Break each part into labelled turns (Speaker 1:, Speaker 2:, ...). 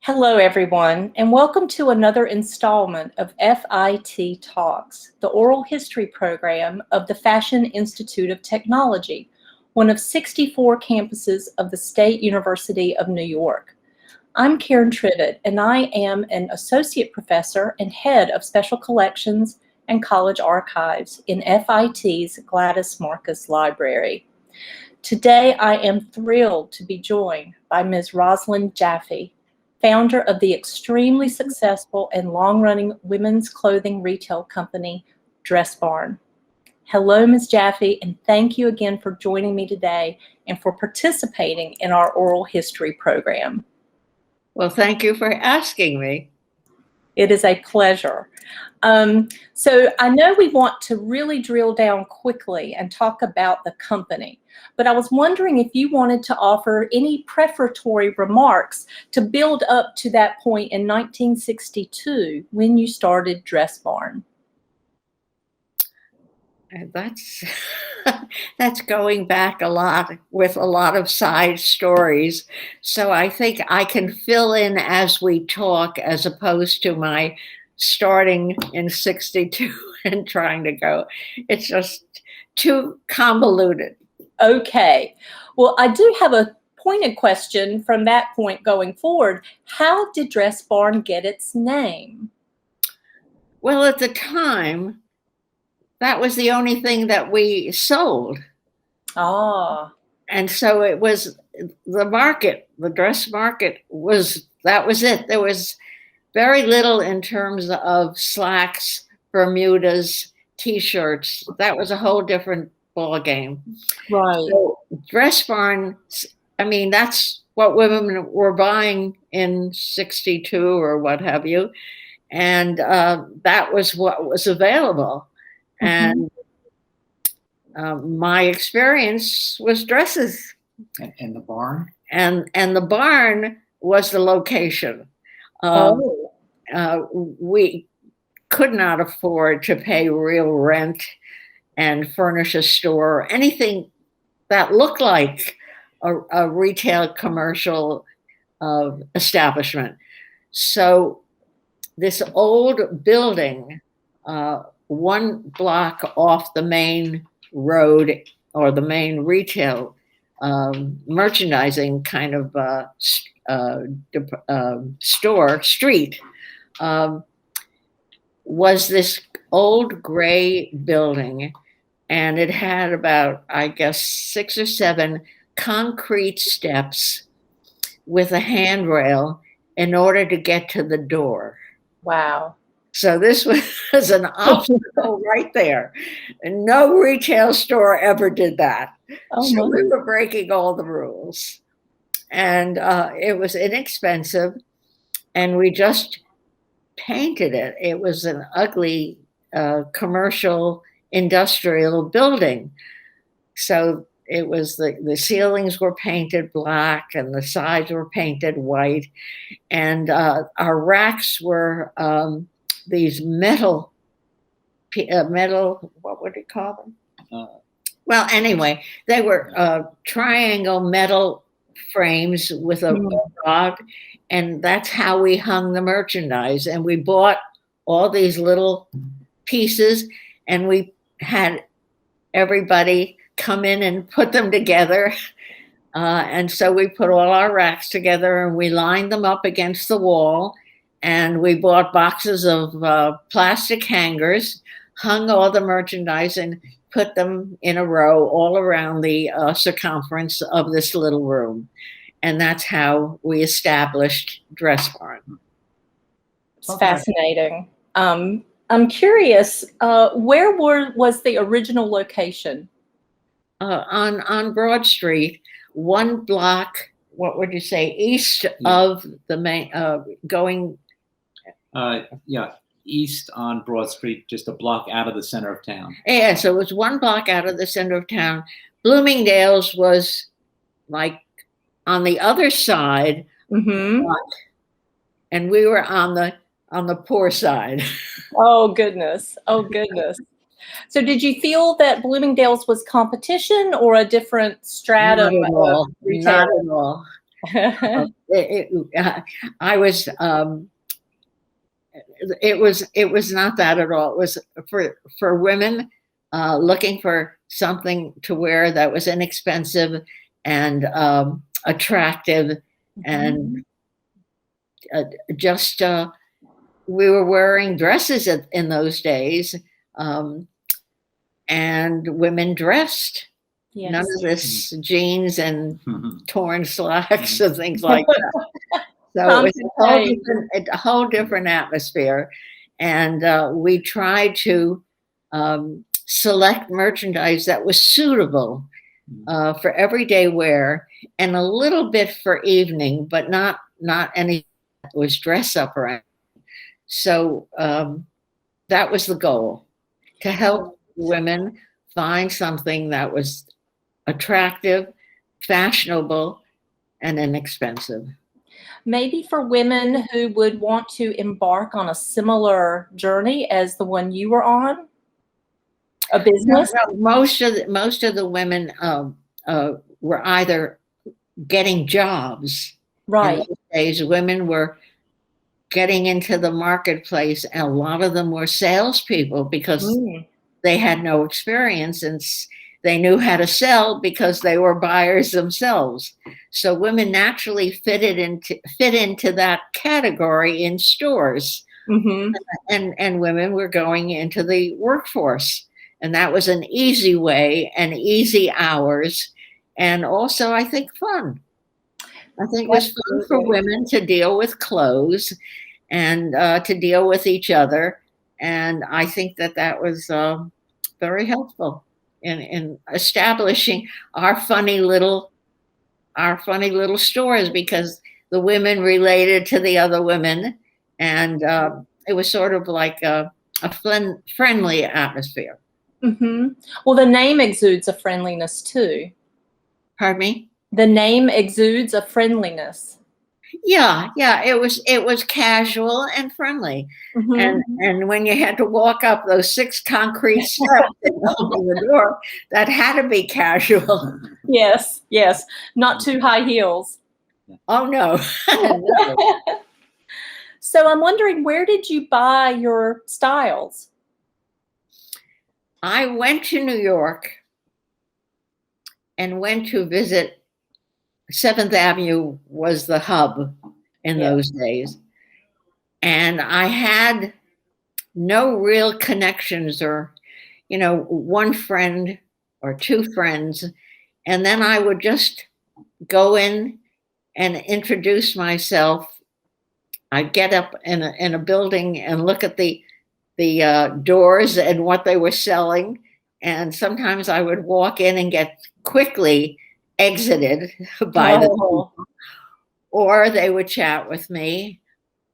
Speaker 1: Hello, everyone, and welcome to another installment of FIT Talks, the oral history program of the Fashion Institute of Technology, one of 64 campuses of the State University of New York. I'm Karen Trivett, and I am an associate professor and head of special collections and college archives in FIT's Gladys Marcus Library. Today, I am thrilled to be joined by Ms. Rosalind Jaffe, founder of the extremely successful and long-running women's clothing retail company, Dress Barn. Hello, Ms. Jaffe, and thank you again for joining me today and for participating in our oral history program.
Speaker 2: Well, thank you for asking me.
Speaker 1: It is a pleasure. So I know we want to really drill down quickly and talk about the company, but I was wondering if you wanted to offer any prefatory remarks to build up to that point in 1962 when you started Dress Barn.
Speaker 2: That's going back a lot with a lot of side stories. So I think I can fill in as we talk as opposed to my starting in 62 and trying to go. It's just too convoluted.
Speaker 1: Okay. Well, I do have a pointed question from that point going forward. How did Dress Barn get its name?
Speaker 2: Well, at the time, that was the only thing that we sold. And so it was the market, the dress market that was it. There was very little in terms of slacks, Bermudas, T-shirts. That was a whole different ball game.
Speaker 1: Right.
Speaker 2: So Dress Barn, I mean, that's what women were buying in 62 or what have you. And that was what was available. And my experience was dresses.
Speaker 3: And the barn?
Speaker 2: And the barn was the location. We could not afford to pay real rent and furnish a store or anything that looked like a retail commercial establishment. So this old building, one block off the main road or the main retail merchandising kind of street, was this old gray building, and it had about, I guess, 6 or 7 concrete steps with a handrail in order to get to the door.
Speaker 1: Wow.
Speaker 2: So this was an obstacle right there. And no retail store ever did that. So we were breaking all the rules. And it was inexpensive. And we just painted it. It was an ugly commercial industrial building. So it was the ceilings were painted black and the sides were painted white. And our racks were these metal, what would you call them? Well, anyway, they were triangle metal frames with a rod, and that's how we hung the merchandise. And we bought all these little pieces, and we had everybody come in and put them together. And so we put all our racks together, and we lined them up against the wall. And we bought boxes of plastic hangers, hung all the merchandise, and put them in a row all around the circumference of this little room. And that's how we established Dress Barn.
Speaker 1: It's fascinating. I'm curious, where was the original location?
Speaker 2: On Broad Street, one block, what would you say, east of the main, going...
Speaker 3: east on Broad Street, just a block out of the center of town.
Speaker 2: Yeah, so it was one block out of the center of town. Bloomingdale's was like on the other side, and we were on the poor side.
Speaker 1: Oh goodness! Oh goodness! So, did you feel that Bloomingdale's was competition or a different stratum?
Speaker 2: Not at all. Not at all. I was. It was not that at all. It was for women looking for something to wear that was inexpensive and attractive, and just we were wearing dresses in those days, and women dressed.
Speaker 1: Yes.
Speaker 2: None of this jeans and torn slacks and things like that. So it was a whole different atmosphere. And we tried to select merchandise that was suitable for everyday wear and a little bit for evening, but not any that was dress up around. So that was the goal, to help women find something that was attractive, fashionable, and inexpensive.
Speaker 1: Maybe for women who would want to embark on a similar journey as the one you were on, a business.
Speaker 2: Well, most of the women were either getting jobs.
Speaker 1: Right.
Speaker 2: In those days, women were getting into the marketplace, and a lot of them were salespeople because they had no experience, and they knew how to sell because they were buyers themselves. So women naturally fit into that category in stores. And women were going into the workforce. And that was an easy way and easy hours. And also, I think, fun. I think it was fun for women to deal with clothes and to deal with each other. And I think that was very helpful in establishing our funny little stores, because the women related to the other women, and it was sort of like a friendly atmosphere.
Speaker 1: Well, the name exudes a friendliness too.
Speaker 2: Pardon me?
Speaker 1: The name exudes a friendliness.
Speaker 2: Yeah, it was casual and friendly. And when you had to walk up those 6 concrete steps and open the door, that had to be casual.
Speaker 1: Yes, not too high heels.
Speaker 2: Oh no. No.
Speaker 1: So I'm wondering, where did you buy your styles?
Speaker 2: I went to New York and went to visit. 7th Avenue was the hub in those days. And I had no real connections, or, one friend or 2 friends. And then I would just go in and introduce myself. I'd get up in a building and look at the doors and what they were selling. And sometimes I would walk in and get quickly exited by the people, or they would chat with me,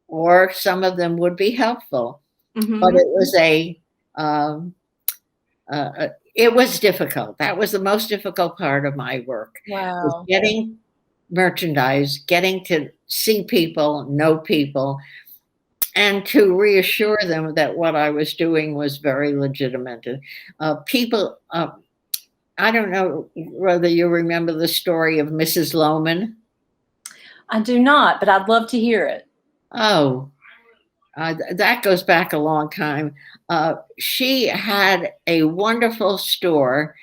Speaker 2: or some of them would be helpful. But it was it was difficult. That was the most difficult part of my work.
Speaker 1: Wow.
Speaker 2: Was getting merchandise, getting to see people, know people, and to reassure them that what I was doing was very legitimate. People, I don't know whether you remember the story of Mrs. Lohman.
Speaker 1: I do not, but I'd love to hear it.
Speaker 2: Oh, that goes back a long time. She had a wonderful store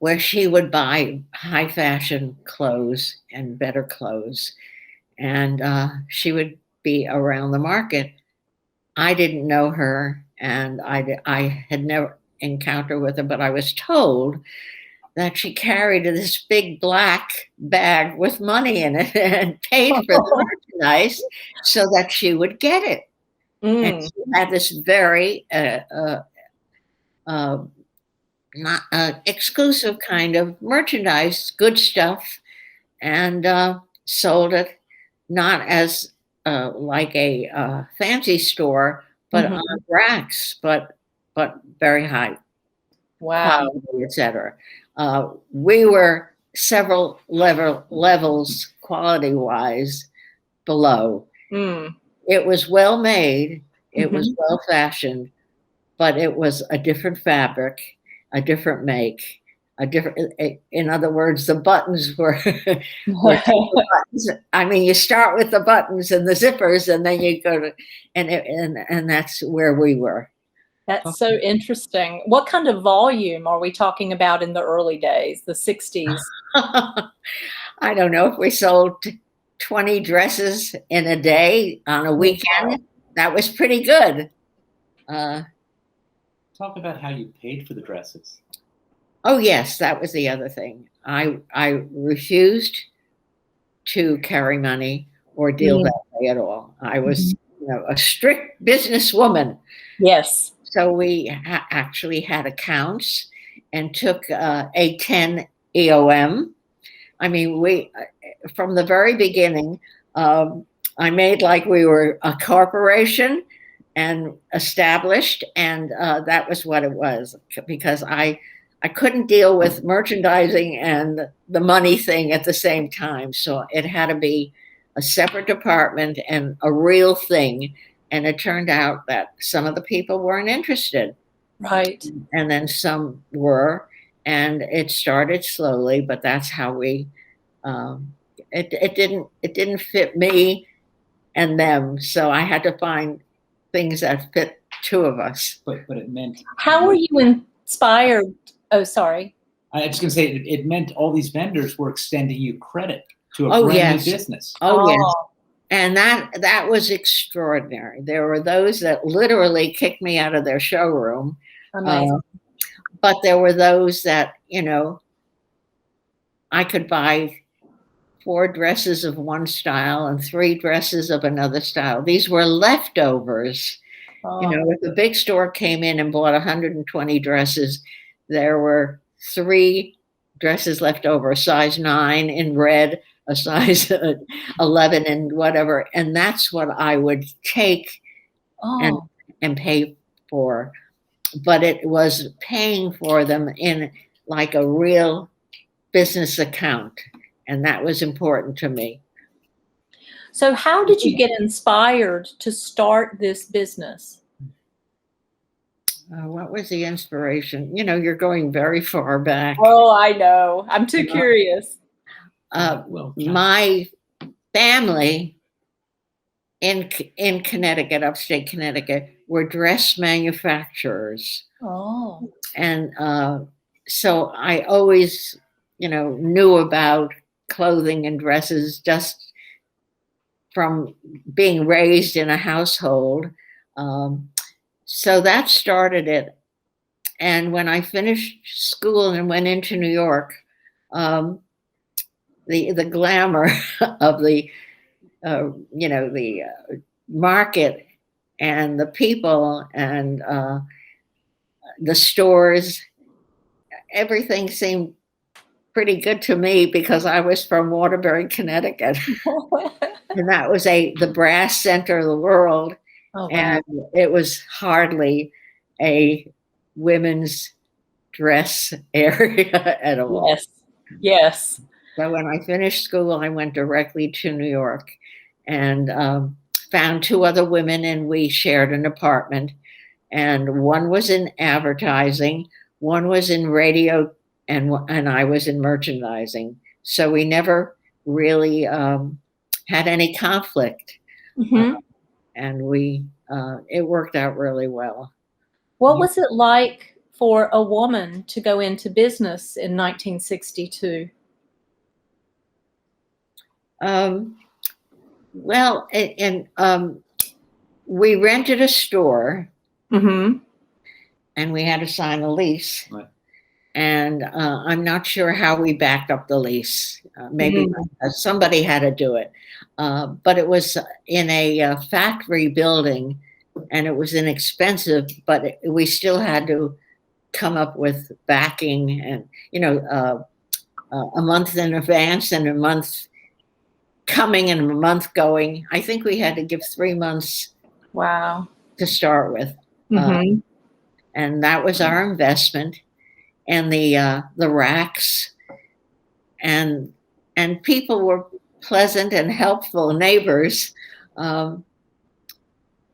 Speaker 2: where she would buy high fashion clothes and better clothes. And she would be around the market. I didn't know her, and I had never encounter with her, but I was told that she carried this big black bag with money in it and paid for the merchandise so that she would get it. And she had this very not exclusive kind of merchandise, good stuff, and sold it not as like a fancy store, but on racks, but very high, quality, etc. We were several levels quality-wise below. It was well made, it was well fashioned, but it was a different fabric, a different make, a different. In other words, the buttons were, were buttons. I mean, you start with the buttons and the zippers, and then you go to, and that's where we were.
Speaker 1: That's so interesting. What kind of volume are we talking about in the early days, the 60s?
Speaker 2: I don't know if we sold 20 dresses in a day on a weekend.
Speaker 1: Wow.
Speaker 2: That was pretty good.
Speaker 3: Talk about how you paid for the dresses.
Speaker 2: Oh yes, that was the other thing. I refused to carry money or deal that way at all. I was, a strict businesswoman.
Speaker 1: Yes.
Speaker 2: So we actually had accounts and took a 10 EOM. I mean, we from the very beginning, I made like we were a corporation and established, and that was what it was, because I couldn't deal with merchandising and the money thing at the same time. So it had to be a separate department and a real thing. And it turned out that some of the people weren't interested.
Speaker 1: Right.
Speaker 2: And then some were, and it started slowly, but that's how we, it didn't fit me and them. So I had to find things that fit two of us.
Speaker 3: But it meant.
Speaker 1: How were you inspired? Oh, sorry.
Speaker 3: I was going to say it meant all these vendors were extending you credit to a brand
Speaker 2: yes.
Speaker 3: new business.
Speaker 2: Oh yes. And that was extraordinary. There were those that literally kicked me out of their showroom.
Speaker 1: Amazing.
Speaker 2: But there were those that, I could buy 4 dresses of one style and 3 dresses of another style. These were leftovers. If the big store came in and bought 120 dresses, there were 3 dresses left over, a size 9 in red, a size 11 and whatever. And that's what I would take and pay for. But it was paying for them in like a real business account. And that was important to me.
Speaker 1: So how did you get inspired to start this business?
Speaker 2: What was the inspiration? You're going very far back.
Speaker 1: Oh, I know. I'm too curious.
Speaker 2: My family in Connecticut, upstate Connecticut, were dress manufacturers.
Speaker 1: Oh.
Speaker 2: And so I always, knew about clothing and dresses just from being raised in a household. So that started it. And when I finished school and went into New York, the glamour of the market and the people and the stores, everything seemed pretty good to me because I was from Waterbury, Connecticut. And that was the brass center of the world. Oh, wow. And it was hardly a women's dress area at all.
Speaker 1: Yes. Yes.
Speaker 2: So when I finished school, I went directly to New York and found 2 other women, and we shared an apartment. And one was in advertising, one was in radio, and I was in merchandising. So we never really had any conflict.
Speaker 1: Mm-hmm.
Speaker 2: And it worked out really well.
Speaker 1: What was it like for a woman to go into business in 1962?
Speaker 2: Well, we rented a store, and we had to sign a lease. Right. And I'm not sure how we backed up the lease. Maybe somebody had to do it. But it was in a factory building, and it was inexpensive, but we still had to come up with backing and, a month in advance and a month coming and a month going. I think we had to give 3 months.
Speaker 1: Wow.
Speaker 2: To start with. And that was our investment. And the racks and people were pleasant and helpful neighbors. The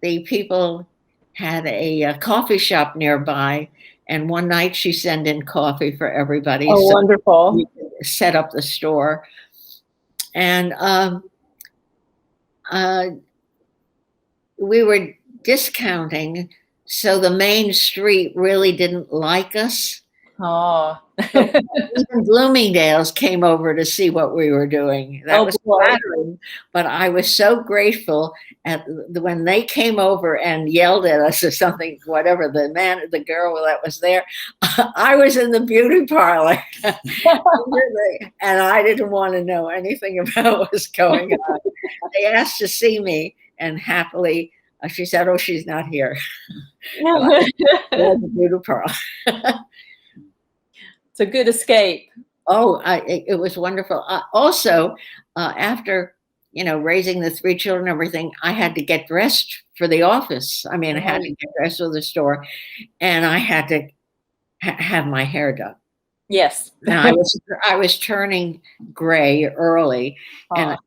Speaker 2: people had a coffee shop nearby, And one night she sent in coffee for everybody.
Speaker 1: Oh,
Speaker 2: so
Speaker 1: wonderful.
Speaker 2: we could set up the store. And we were discounting, so the main street really didn't like us.
Speaker 1: Oh.
Speaker 2: Even Bloomingdale's came over to see what we were doing. That was flattering, but I was so grateful when they came over and yelled at us or something, whatever, the girl that was there. I was in the beauty parlor and I didn't want to know anything about what was going on. They asked to see me, and happily she said, "Oh, she's not here." The beauty parlor.
Speaker 1: It's a good escape.
Speaker 2: Oh, it was wonderful. Also, after raising the 3 children, everything, I had to get dressed for the office. I mean, I had to get dressed for the store, and I had to have my hair done.
Speaker 1: Yes.
Speaker 2: And I was turning gray early, and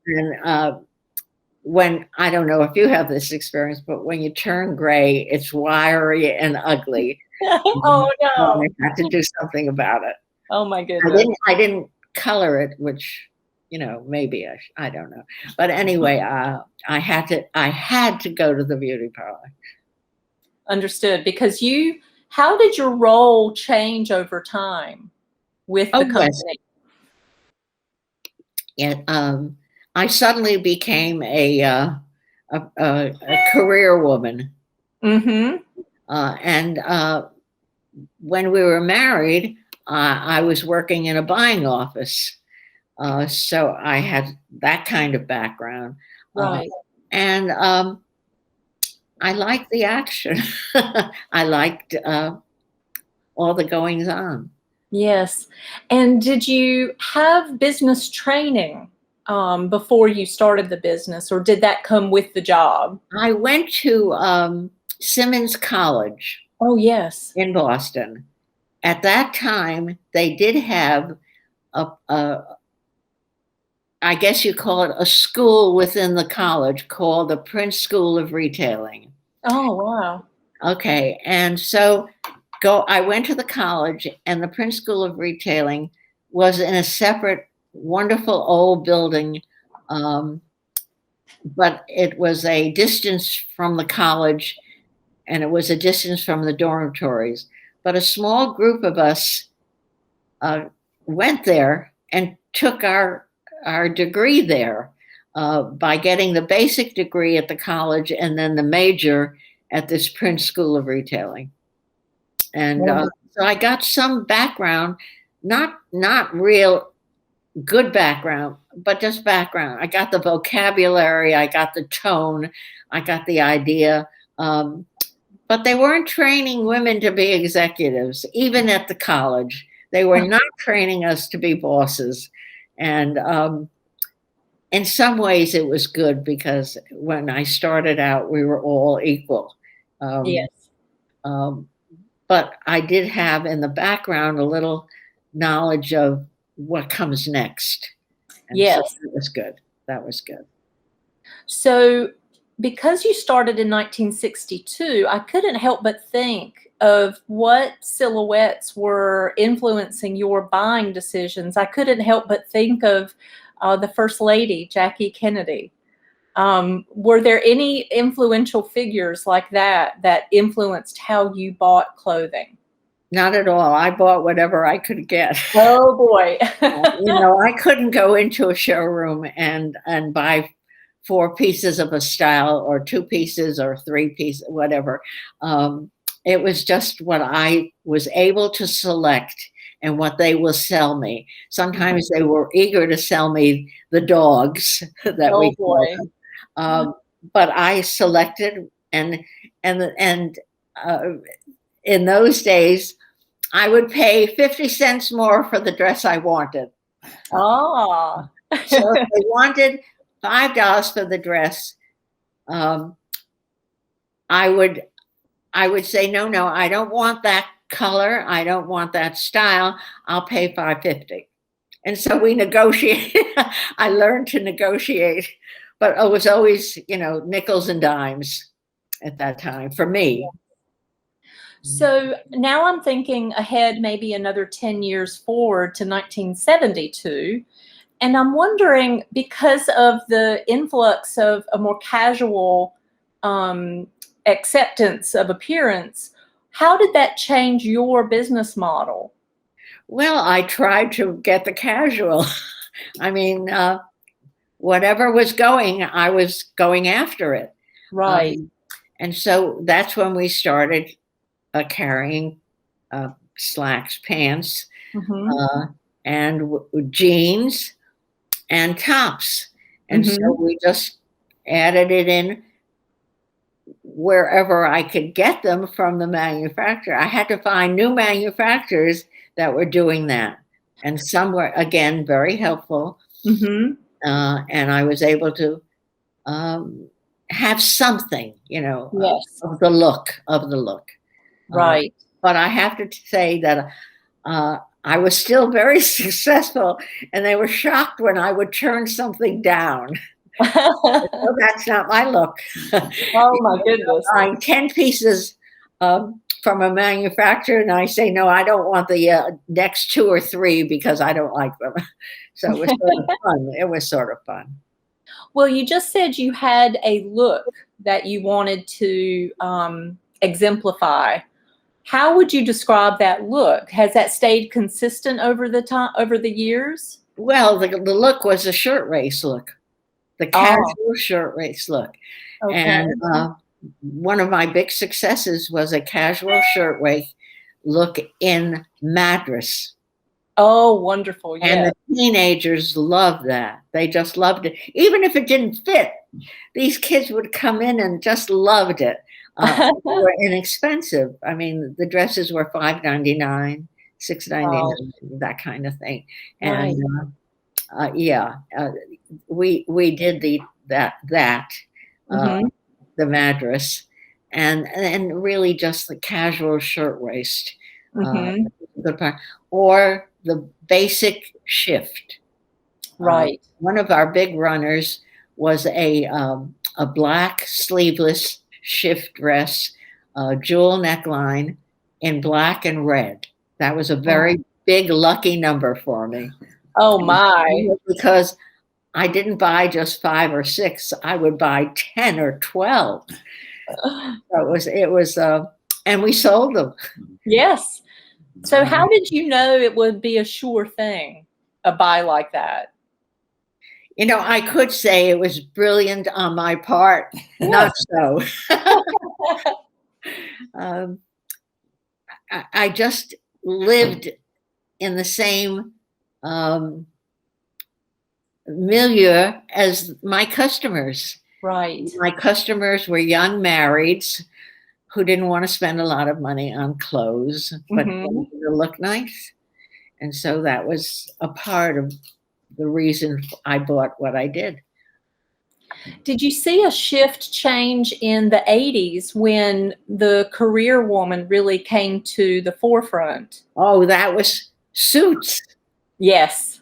Speaker 2: when, I don't know if you have this experience, but when you turn gray, it's wiry and ugly.
Speaker 1: Oh no!
Speaker 2: I had to do something about it.
Speaker 1: Oh my goodness!
Speaker 2: I didn't color it, which maybe I don't know. But anyway, I had to go to the beauty parlor.
Speaker 1: Understood. Because how did your role change over time with the company?
Speaker 2: Yes. Yeah, I suddenly became a career woman.
Speaker 1: Mm-hmm.
Speaker 2: And when we were married, I was working in a buying office. So I had that kind of background.
Speaker 1: Right.
Speaker 2: And I liked the action. I liked all the goings on.
Speaker 1: Yes. And did you have business training before you started the business, or did that come with the job?
Speaker 2: I went to Simmons College.
Speaker 1: Oh, yes.
Speaker 2: In Boston. At that time, they did have I guess you call it a school within the college called the Prince School of Retailing.
Speaker 1: Oh, wow.
Speaker 2: Okay. And so I went to the college, and the Prince School of Retailing was in a separate, wonderful old building. But it was a distance from the college, and it was a distance from the dormitories. But a small group of us went there and took our degree there by getting the basic degree at the college and then the major at this Prince School of Retailing. And so I got some background, not real good background, but just background. I got the vocabulary, I got the tone, I got the idea. But they weren't training women to be executives, even at the college. They were not training us to be bosses. And in some ways it was good, because when I started out, we were all equal.
Speaker 1: Yes.
Speaker 2: But I did have in the background a little knowledge of what comes next. And
Speaker 1: yes.
Speaker 2: So that was good. That was good.
Speaker 1: So because you started in 1962, I couldn't help but think of what silhouettes were influencing your buying decisions. I couldn't help but think of the First Lady, Jackie Kennedy. Were there any influential figures like that influenced how you bought clothing?
Speaker 2: Not at all. I bought whatever I could get.
Speaker 1: Oh boy.
Speaker 2: I couldn't go into a showroom and buy 4 pieces of a style, or 2 pieces, or 3 pieces, whatever. It was just what I was able to select and what they will sell me. Sometimes they were eager to sell me the dogs that we
Speaker 1: boy.
Speaker 2: But I selected, and in those days, I would pay 50 cents more for the dress I wanted.
Speaker 1: Oh.
Speaker 2: So if they wanted $5 for the dress, I would say, no, I don't want that color. I don't want that style. I'll pay $5.50. And so we negotiated. I learned to negotiate, but it was always, nickels and dimes at that time for me.
Speaker 1: So now I'm thinking ahead, maybe another 10 years forward to 1972. And I'm wondering, because of the influx of a more casual acceptance of appearance, how did that change your business model?
Speaker 2: Well, I tried to get the casual. I mean, whatever was going, I was going after it.
Speaker 1: Right.
Speaker 2: And so that's when we started carrying slacks, pants, and jeans and tops. And so we just added it in wherever I could get them from the manufacturer. I had to find new manufacturers that were doing that. And some were, again, very helpful. And I was able to have something,
Speaker 1: Yes.
Speaker 2: of the look.
Speaker 1: Right.
Speaker 2: But I have to say that I was still very successful, and they were shocked when I would turn something down. Oh, that's not my look.
Speaker 1: Oh my goodness.
Speaker 2: Buying 10 pieces from a manufacturer, and I say, no, I don't want the next 2 or 3 because I don't like them. So it was sort of fun. It was sort of fun.
Speaker 1: Well, you just said you had a look that you wanted to exemplify. How would you describe that look? Has that stayed consistent over the years?
Speaker 2: Well, the look was a shirt race look, the casual shirt race look.
Speaker 1: Okay.
Speaker 2: And one of my big successes was a casual shirtwaist look in Madras.
Speaker 1: Oh, wonderful. Yeah.
Speaker 2: And the teenagers loved that. They just loved it. Even if it didn't fit, these kids would come in and just loved it. They were inexpensive. I mean, the dresses were $5.99, $6.99, that kind of thing. And we did the Madras, and really just the casual shirtwaist, or the basic shift.
Speaker 1: Right.
Speaker 2: One of our big runners was a black sleeveless shift dress, jewel neckline in black and red. That was a very big lucky number for me.
Speaker 1: Oh my!
Speaker 2: Because I didn't buy just 5 or 6; I would buy 10 or 12. So it was, and we sold them.
Speaker 1: Yes. So how did you know it would be a sure thing, a buy like that?
Speaker 2: I could say it was brilliant on my part. Not so. I just lived in the same milieu as my customers.
Speaker 1: Right.
Speaker 2: My customers were young marrieds who didn't want to spend a lot of money on clothes, but wanted to look nice. And so that was a part of the reason I bought what I did.
Speaker 1: Did you see a shift change in the 80s when the career woman really came to the forefront?
Speaker 2: Oh, that was suits.
Speaker 1: Yes.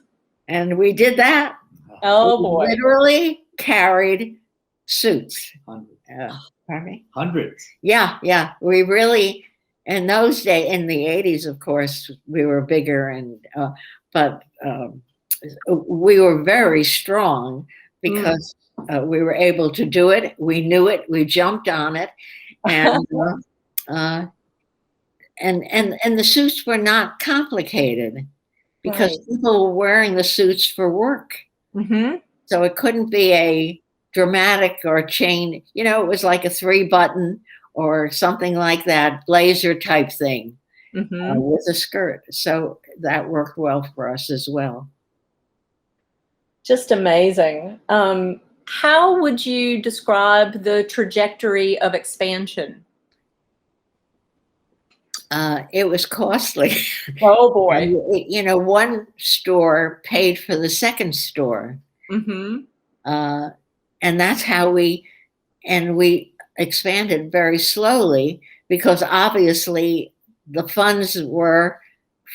Speaker 2: And we did that.
Speaker 1: Oh, boy.
Speaker 2: We literally carried suits.
Speaker 3: Pardon me? Hundreds.
Speaker 2: Yeah. We really, in those days, in the 80s, of course, we were bigger, but we were very strong because we were able to do it. We knew it. We jumped on it, and the suits were not complicated because people were wearing the suits for work. So it couldn't be a dramatic or chain. It was like a 3-button or something like that, blazer type thing with a skirt. So that worked well for us as well.
Speaker 1: Just amazing. How would you describe the trajectory of expansion?
Speaker 2: It was costly.
Speaker 1: Oh boy.
Speaker 2: One store paid for the second store. And that's how we expanded very slowly, because obviously the funds were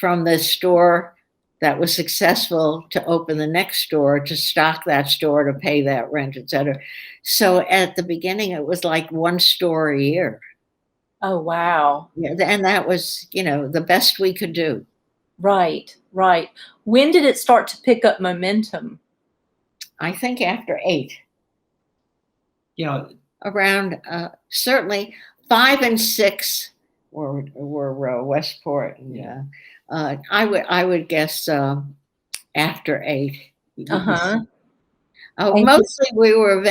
Speaker 2: from the store that was successful to open the next store, to stock that store, to pay that rent, etc. So at the beginning, it was like 1 store a year.
Speaker 1: Oh, wow.
Speaker 2: Yeah, and that was, the best we could do.
Speaker 1: Right, right. When did it start to pick up momentum?
Speaker 2: I think after 8,
Speaker 3: You know,
Speaker 2: around certainly 5 and 6 were Westport. And, I would guess after 8.
Speaker 1: Uh-huh. And
Speaker 2: Mostly we were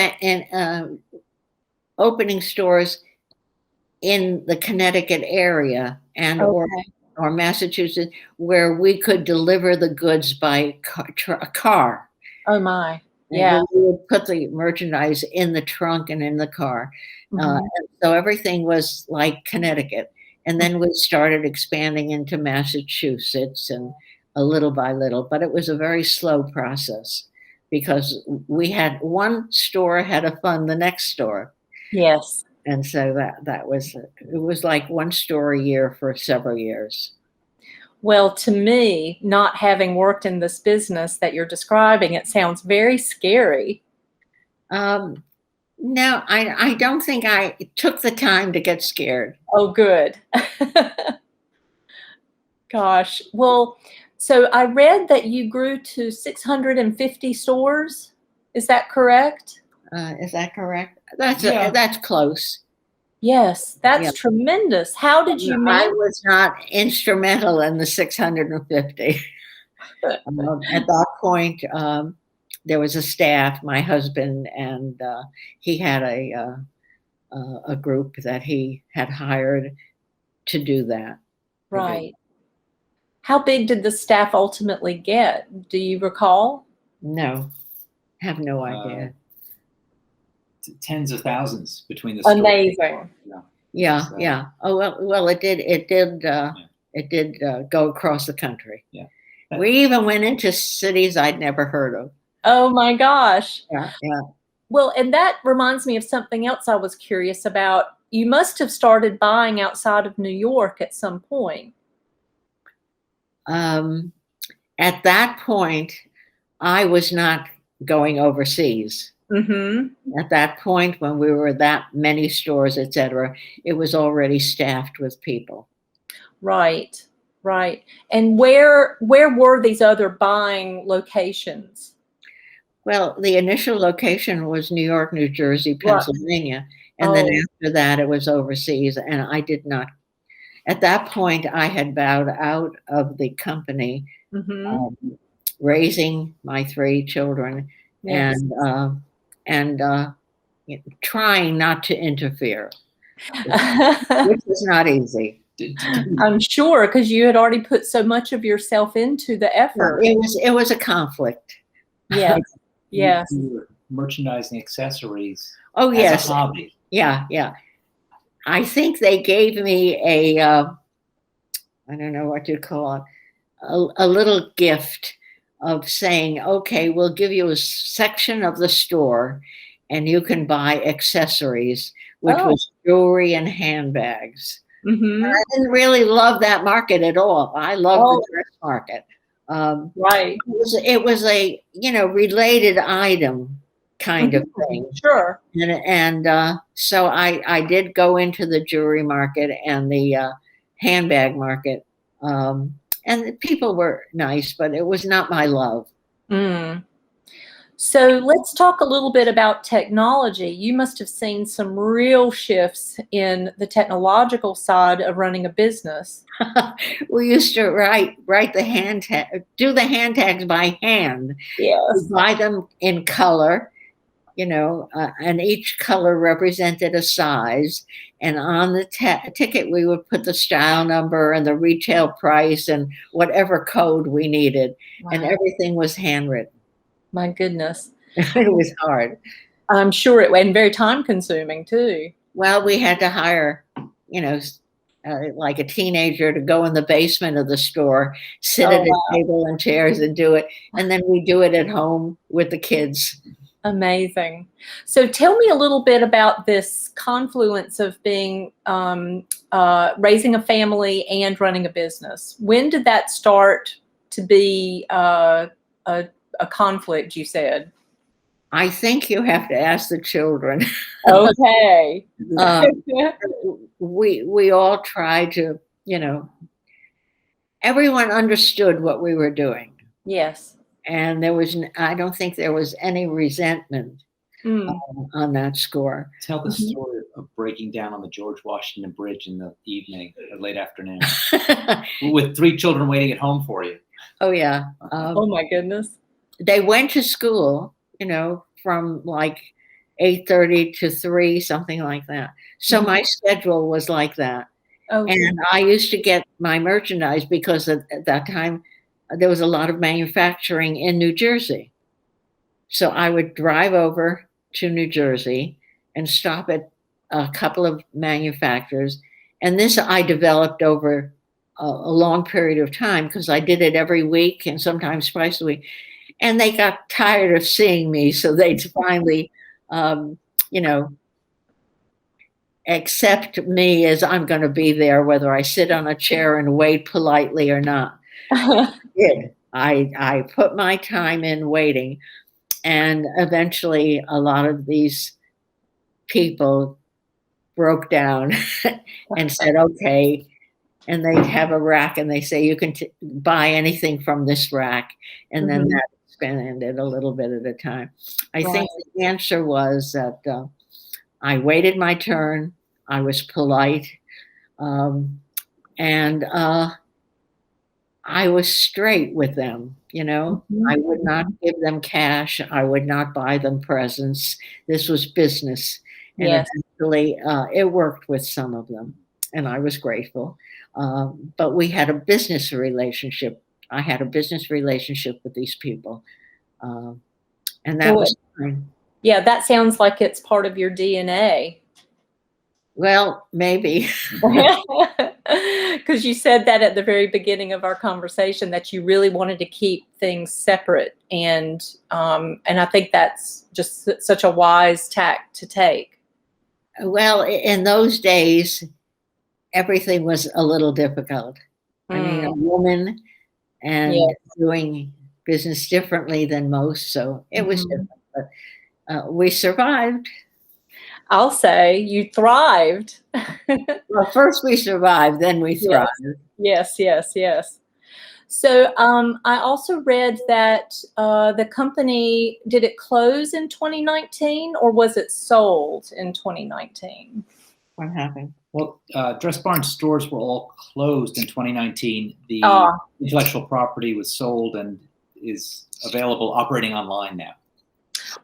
Speaker 2: opening stores in the Connecticut area and
Speaker 1: okay.
Speaker 2: or Massachusetts, where we could deliver the goods by car.
Speaker 1: Oh my.
Speaker 2: And
Speaker 1: Yeah.
Speaker 2: we would put the merchandise in the trunk and in the car.
Speaker 1: Mhm.
Speaker 2: And so everything was like Connecticut. And then we started expanding into Massachusetts and a little by little, but it was a very slow process because we had one store had to fund the next store.
Speaker 1: Yes.
Speaker 2: And so it was like one store a year for several years.
Speaker 1: Well, to me, not having worked in this business that you're describing, it sounds very scary.
Speaker 2: No, I don't think I took the time to get scared.
Speaker 1: Oh, good. Gosh. Well, so I read that you grew to 650 stores. Is that correct?
Speaker 2: Is that correct?
Speaker 3: Yeah.
Speaker 2: That's close.
Speaker 1: Yes, that's
Speaker 2: Yeah.
Speaker 1: tremendous. How did you
Speaker 2: I
Speaker 1: manage?
Speaker 2: was not instrumental in the 650. At that point, there was a staff, my husband, and he had a group that he had hired to do that.
Speaker 1: Right. How big did the staff ultimately get? Do you recall?
Speaker 2: No, have no idea.
Speaker 3: Tens of thousands between the stores.
Speaker 1: Amazing.
Speaker 2: Yeah,
Speaker 3: So-
Speaker 2: yeah. Oh well, it did go across the country.
Speaker 3: Yeah.
Speaker 2: We even went into cities I'd never heard of.
Speaker 1: Oh my gosh.
Speaker 2: Yeah, yeah.
Speaker 1: Well, and that reminds me of something else I was curious about. You must have started buying outside of New York at some point.
Speaker 2: At that point, I was not going overseas.
Speaker 1: Mm-hmm.
Speaker 2: At that point, when we were that many stores, etc., it was already staffed with people.
Speaker 1: Right, right. And where were these other buying locations?
Speaker 2: Well, the initial location was New York, New Jersey, Pennsylvania, and then after that, it was overseas. And I did not. At that point, I had bowed out of the company,
Speaker 1: Mm-hmm.
Speaker 2: raising my 3 children,
Speaker 1: Yes.
Speaker 2: and trying not to interfere, which was not easy.
Speaker 1: I'm sure, because you had already put so much of yourself into the effort.
Speaker 2: It was a conflict.
Speaker 1: Yes, yes.
Speaker 3: You were merchandising accessories
Speaker 2: Oh
Speaker 3: as
Speaker 2: yes,
Speaker 3: a hobby.
Speaker 2: yeah, yeah. I think they gave me I don't know what you call it, a little gift of saying, okay, we'll give you a section of the store and you can buy accessories, which was jewelry and handbags.
Speaker 1: Mm-hmm.
Speaker 2: I didn't really love that market at all. I love the dress market.
Speaker 1: Right.
Speaker 2: It was a, related item kind of thing.
Speaker 1: Sure.
Speaker 2: And so I did go into the jewelry market and the handbag market. And the people were nice, but it was not my love.
Speaker 1: Mm. So let's talk a little bit about technology. You must have seen some real shifts in the technological side of running a business.
Speaker 2: We used to write the hand tag, do the hand tags by hand.
Speaker 1: Yes.
Speaker 2: We buy them in color, and each color represented a size. And on the ticket, we would put the style number and the retail price and whatever code we needed.
Speaker 1: Wow.
Speaker 2: And everything was handwritten.
Speaker 1: My goodness.
Speaker 2: It was hard.
Speaker 1: I'm sure it and very time consuming too.
Speaker 2: Well, we had to hire, like a teenager to go in the basement of the store, sit at a table and chairs and do it. And then we do it at home with the kids.
Speaker 1: Amazing. So tell me a little bit about this confluence of being raising a family and running a business. When did that start to be a conflict, you said?
Speaker 2: I think you have to ask the children.
Speaker 1: Okay.
Speaker 2: We all tried to, everyone understood what we were doing.
Speaker 1: Yes.
Speaker 2: And I don't think there was any resentment on that score.
Speaker 3: Tell the story of breaking down on the George Washington Bridge in the evening or late afternoon with 3 children waiting at home for you.
Speaker 2: Oh, yeah.
Speaker 1: Oh, my goodness.
Speaker 2: They went to school, from like 8:30 to 3, something like that. So my schedule was like that.
Speaker 1: Oh,
Speaker 2: And I used to get my merchandise because at that time there was a lot of manufacturing in New Jersey. So I would drive over to New Jersey and stop at a couple of manufacturers. And this I developed over a long period of time because I did it every week and sometimes twice a week. And they got tired of seeing me. So they finally, accept me as I'm going to be there, whether I sit on a chair and wait politely or not. I put my time in waiting, and eventually a lot of these people broke down and said, okay. And they have a rack and they say, you can buy anything from this rack. And then that expanded a little bit at a time. I think the answer was that I waited my turn. I was polite. And I was straight with them, I would not give them cash. I would not buy them presents. This was business. And eventually it worked with some of them. And I was grateful. But we had a business relationship. I had a business relationship with these people. And that was fine.
Speaker 1: Yeah, that sounds like it's part of your DNA.
Speaker 2: Well, maybe.
Speaker 1: Because you said that at the very beginning of our conversation that you really wanted to keep things separate, and I think that's just such a wise tack to take.
Speaker 2: Well, in those days, everything was a little difficult. I mean, a woman and doing business differently than most, so it was different. But we survived.
Speaker 1: I'll say you thrived.
Speaker 2: Well, first we survived, then we thrived.
Speaker 1: Yes. So I also read that the company, did it close in 2019 or was it sold in 2019?
Speaker 2: What happened?
Speaker 3: Well, Dressbarn stores were all closed in 2019. The intellectual property was sold and is available operating online now.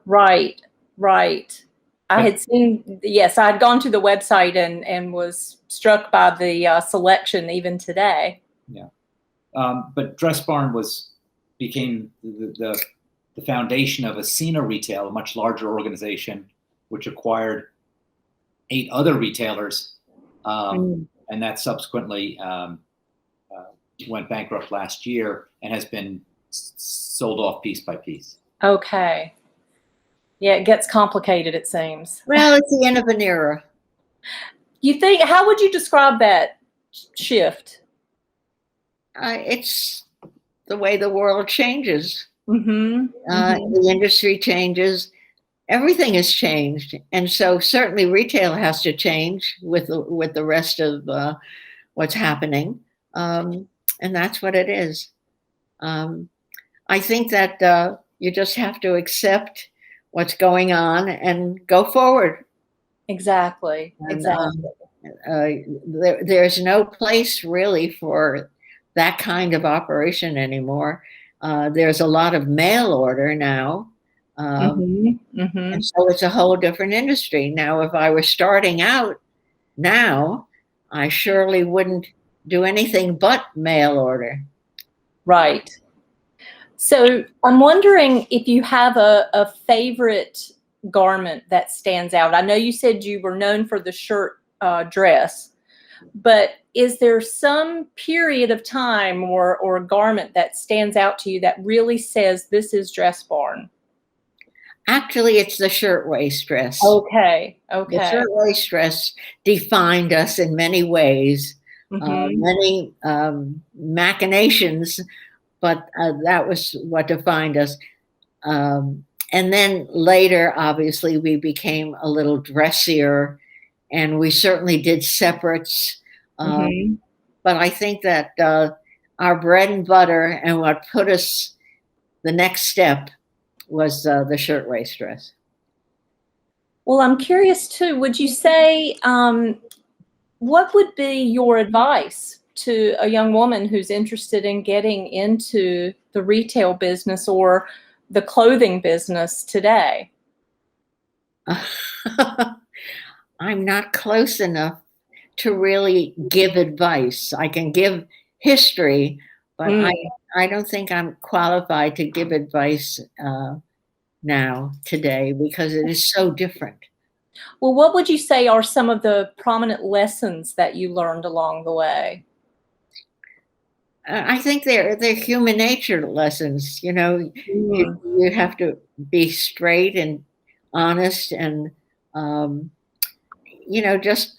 Speaker 3: Right.
Speaker 1: I had seen, I had gone to the website and was struck by the selection even today.
Speaker 3: Yeah. But Dressbarn became the foundation of Ascena Retail, a much larger organization, which acquired 8 other retailers. And that subsequently went bankrupt last year and has been sold off piece by piece.
Speaker 1: Okay. Yeah, it gets complicated, it seems.
Speaker 2: Well, it's the end of an era.
Speaker 1: You think, how would you describe that shift?
Speaker 2: It's the way the world changes. The industry changes. Everything has changed. And so certainly retail has to change with the rest of what's happening. And that's what it is. I think that you just have to accept what's going on and go forward.
Speaker 1: Exactly.
Speaker 2: There's no place really for that kind of operation anymore. There's a lot of mail order now. And so it's a whole different industry. Now, if I were starting out now, I surely wouldn't do anything but mail order.
Speaker 1: Right. So I'm wondering if you have a favorite garment that stands out. I know you said you were known for the shirt dress, but is there some period of time or a garment that stands out to you that really says this is Dressbarn?
Speaker 2: Actually, it's the shirtwaist dress.
Speaker 1: Okay.
Speaker 2: The shirtwaist dress defined us in many ways, many machinations, but that was what defined us. And then later, obviously, we became a little dressier, and we certainly did separates.
Speaker 1: Mhm.
Speaker 2: But I think that our bread and butter and what put us the next step was the shirtwaist dress.
Speaker 1: Well, I'm curious too, would you say, what would be your advice to a young woman who's interested in getting into the retail business or the clothing business today?
Speaker 2: I'm not close enough to really give advice. I can give history, but
Speaker 1: Mm.
Speaker 2: I don't think I'm qualified to give advice now, today, because it is so different.
Speaker 1: Well, what would you say are some of the prominent lessons that you learned along the way?
Speaker 2: I think they're human nature lessons. You know,
Speaker 1: Mm.
Speaker 2: you have to be straight and honest, and um, you know, just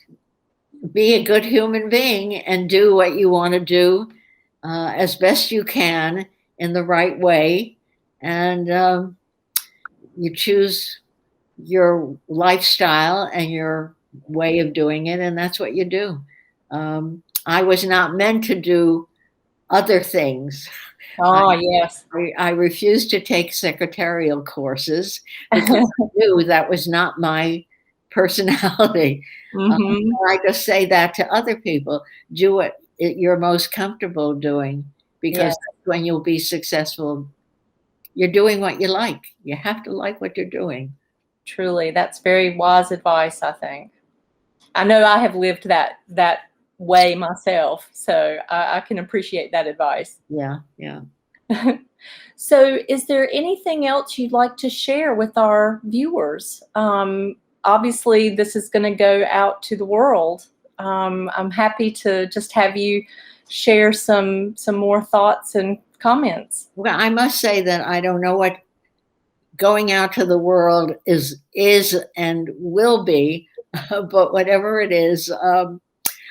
Speaker 2: be a good human being and do what you want to do as best you can in the right way, and you choose your lifestyle and your way of doing it, and that's what you do. I was not meant to do other things.
Speaker 1: Oh, yes.
Speaker 2: I refused to take secretarial courses because I knew that was not my personality.
Speaker 1: Mhm.
Speaker 2: I just say that to other people. Do what you're most comfortable doing, because
Speaker 1: Yes,
Speaker 2: that's when you'll be successful. You're doing what you like. You have to like what you're doing.
Speaker 1: truly. That's very wise advice, I think. I know I have lived that way myself, so I can appreciate that advice.
Speaker 2: Yeah, yeah.
Speaker 1: So, is there anything else you'd like to share with our viewers? Obviously, this is going to go out to the world. I'm happy to just have you share some more thoughts and comments.
Speaker 2: Well, I must say that I don't know what going out to the world is and will be, but whatever it is,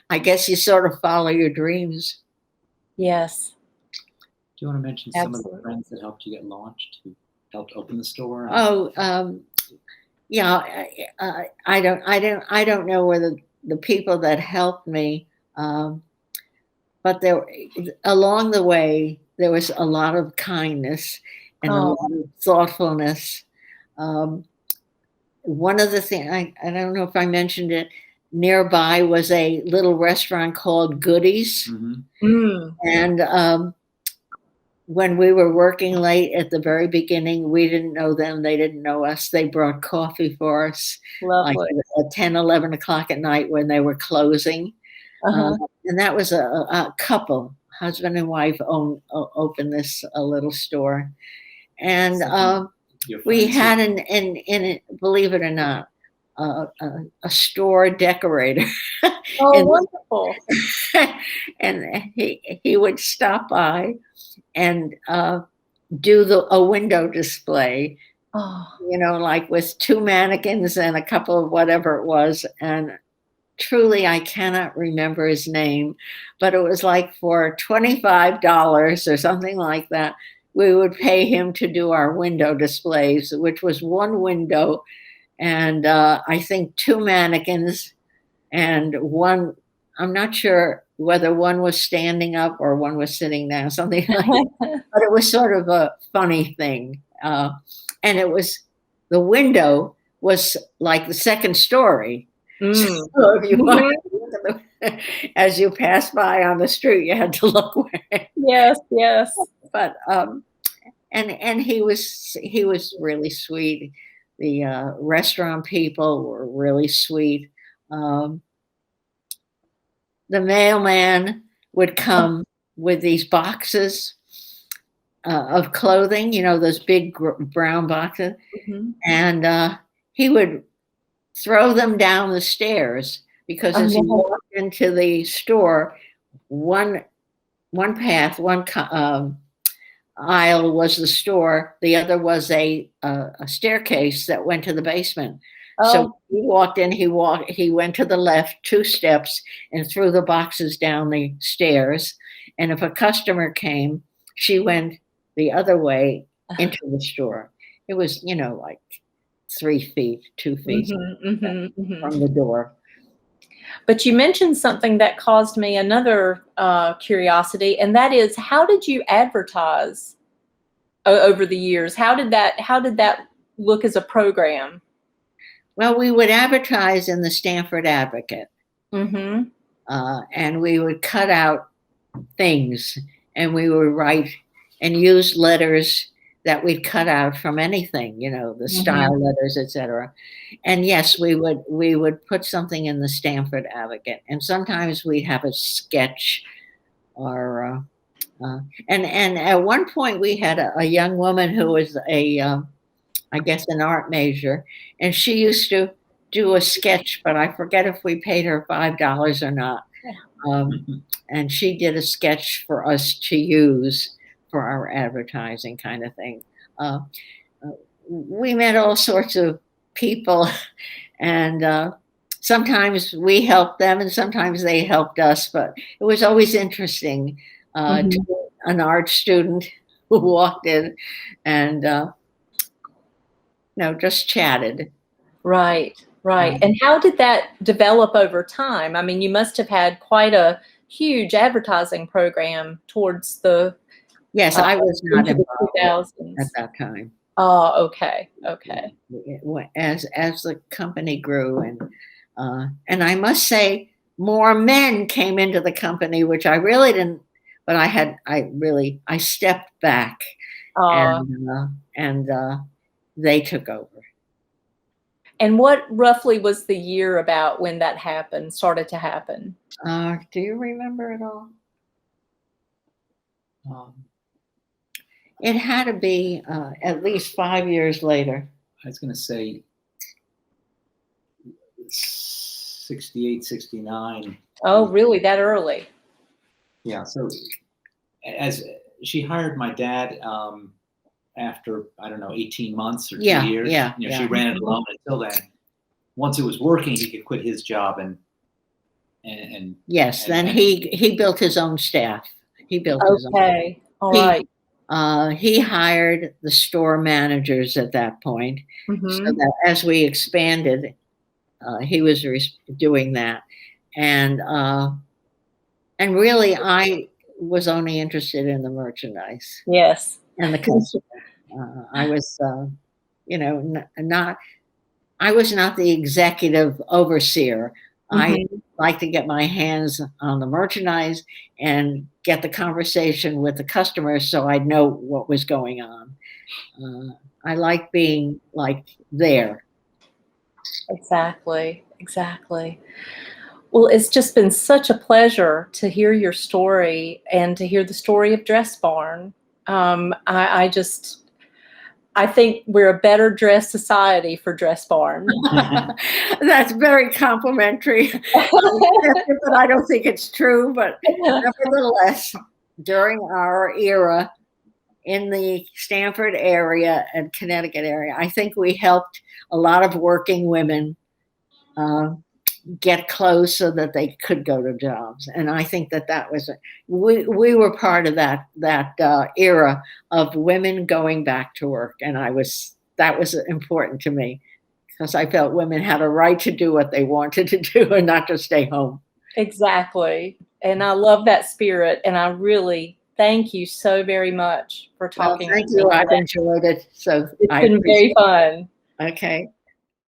Speaker 2: I guess you sort of follow your dreams.
Speaker 1: Yes,
Speaker 3: Do you want to mention some of the
Speaker 1: absolutely.
Speaker 3: friends that helped you get launched, who helped open the store?
Speaker 2: Oh, yeah. I don't know whether the people that helped me, um, but there along the way there was a lot of kindness and a
Speaker 1: Oh,
Speaker 2: lot of thoughtfulness. Um, One of the things, I don't know if I mentioned it, nearby was a little restaurant called Goodies.
Speaker 3: Mhm.
Speaker 1: mm,
Speaker 2: And when we were working late at the very beginning, we didn't know them, they didn't know us. They brought coffee for us like
Speaker 1: lovely.
Speaker 2: at 10, 11 o'clock at night when they were closing.
Speaker 1: Uh-huh.
Speaker 2: And that was a couple, husband and wife, opened this little store. And
Speaker 3: Your
Speaker 2: we
Speaker 3: friends
Speaker 2: had
Speaker 3: who-
Speaker 2: in it, believe it or not, a store decorator.
Speaker 1: Oh,
Speaker 2: and
Speaker 1: wonderful.
Speaker 2: and he would stop by and do a window display,
Speaker 1: Oh,
Speaker 2: you know, like with two mannequins and a couple of whatever it was. And truly, I cannot remember his name, but it was like for $25 or something like that, we would pay him to do our window displays, which was one window and I think two mannequins and one. I'm not sure whether one was standing up or one was sitting down, something like that. But it was sort of a funny thing. And it was the window was like the second story.
Speaker 1: mm.
Speaker 2: So if you wanted
Speaker 1: Mhm.
Speaker 2: to look at as you passed by on the street, you had to look where.
Speaker 1: Yes, yes.
Speaker 2: But and he was really sweet. The restaurant people were really sweet. Um, the mailman would come with these boxes of clothing, you know, those big brown boxes,
Speaker 1: Mhm.
Speaker 2: and he would throw them down the stairs because
Speaker 1: Oh,
Speaker 2: as you
Speaker 1: no.
Speaker 2: walked into the store, one one path, aisle was the store. The other was a staircase that went to the basement. So
Speaker 1: Oh,
Speaker 2: he walked in. He went to the left 2 steps and threw the boxes down the stairs. And if a customer came, she went the other way into the store. It was, like 3 feet, 2 feet from the door.
Speaker 1: But you mentioned something that caused me another curiosity, and that is, how did you advertise over the years? How did that look as a program?
Speaker 2: Well, we would advertise in the Stanford Advocate,
Speaker 1: Mm-hmm.
Speaker 2: and we would cut out things, and we would write and use letters that we'd cut out from anything, the style letters, etc. And yes, we would put something in the Stanford Advocate, and sometimes we'd have a sketch, or and at one point we had a young woman who was I guess an art major, and she used to do a sketch, but I forget if we paid her $5 or not. And she did a sketch for us to use for our advertising kind of thing. We met all sorts of people, and sometimes we helped them and sometimes they helped us, but it was always interesting to an art student who walked in and just chatted.
Speaker 1: Right. And how did that develop over time? I mean, you must have had quite a huge advertising program towards the
Speaker 2: Yes, I was not
Speaker 1: into the
Speaker 2: involved
Speaker 1: 2000s.
Speaker 2: at that time.
Speaker 1: Oh, okay.
Speaker 2: As the company grew, and I must say, more men came into the company, which I really didn't. But I stepped back, and they took over.
Speaker 1: And what roughly was the year about when that started to happen?
Speaker 2: Do you remember at all? It had to be at least 5 years later.
Speaker 3: I was going to say 68, 69.
Speaker 1: Oh, really? That early?
Speaker 3: Yeah. So as she hired my dad after, I don't know, 18 months or 2 years. She ran it alone until then. Once it was working, he could quit his job and
Speaker 2: yes. Then he built his own staff. He built his own.
Speaker 1: Okay. All right.
Speaker 2: He hired the store managers at that point, so that as we expanded, he was doing that, and really, I was only interested in the merchandise.
Speaker 1: Yes.
Speaker 2: And the customer. I was, I was not the executive overseer. I like to get my hands on the merchandise and get the conversation with the customers so I'd know what was going on. I like being there.
Speaker 1: Exactly. Well, it's just been such a pleasure to hear your story and to hear the story of Dress Barn. I think we're a better dressed society for Dress Barn.
Speaker 2: That's very complimentary. But I don't think it's true. But nevertheless, during our era in the Stamford area and Connecticut area, I think we helped a lot of working women get clothes so that they could go to jobs. And I think that was we were part of that era of women going back to work, and that was important to me because I felt women had a right to do what they wanted to do and not to stay home.
Speaker 1: Exactly. And I love that spirit, and I really thank you so very much for talking.
Speaker 2: Well, thank you. I've enjoyed it. So
Speaker 1: it's been very fun.
Speaker 2: Okay.